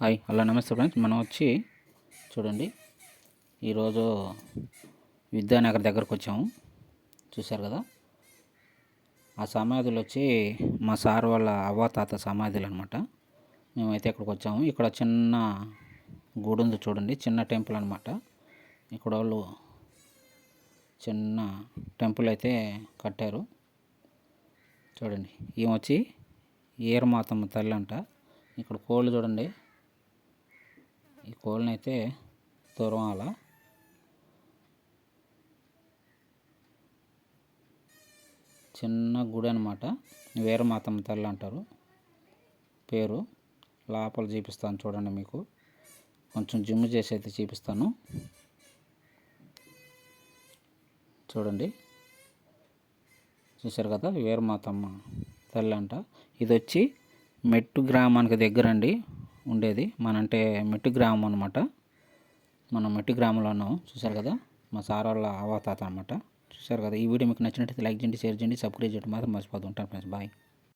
Hi hello నమస్తే friends. మనం వచ్చి చూడండి, ఈరోజు విద్యానగర్ దగ్గరకు వచ్చాము. చూశారు కదా, ఆ సమాధులు వచ్చి మా సార్ వాళ్ళ అవ్వాతాత సమాధులు అనమాట. మేమైతే ఇక్కడికి వచ్చాము. ఇక్కడ చిన్న గుడి ఉంది చూడండి, చిన్న టెంపుల్ అనమాట. ఇక్కడ వాళ్ళు చిన్న టెంపుల్ అయితే కట్టారు చూడండి. ఈమె వచ్చి ఈరమాతమ్మ తల్లి అంట. ఇక్కడ కోళ్ళు చూడండి, ఈ కోళ్ళని అయితే తురవాల. చిన్న గుడి అనమాట, వీరమాతమ్మ తల్లి అంటారు పేరు. లోపల చూపిస్తాను చూడండి, మీకు కొంచెం జిమ్ చేసి అయితే చూపిస్తాను చూడండి. చూశారు కదా, వీరమాతమ్మ తల్లి అంట. ఇది వచ్చి మెట్టు గ్రామానికి దగ్గరండి ఉండేది. అంటే మెట్టు గ్రామం అనమాట. మనం మెట్టు గ్రామంలో ఉన్నాం. చూశారు కదా, మా సార్ వాళ్ళ అవ్వాతాత అనమాట. చూశారు కదా. ఈ వీడియో మీకు నచ్చినట్టయితే లైక్ చేయండి, షేర్ చేయండి, సబ్స్క్రైబ్ చేయడం మాత్రం మర్చిపోతూ ఉంటాను ఫ్రెండ్స్. బాయ్.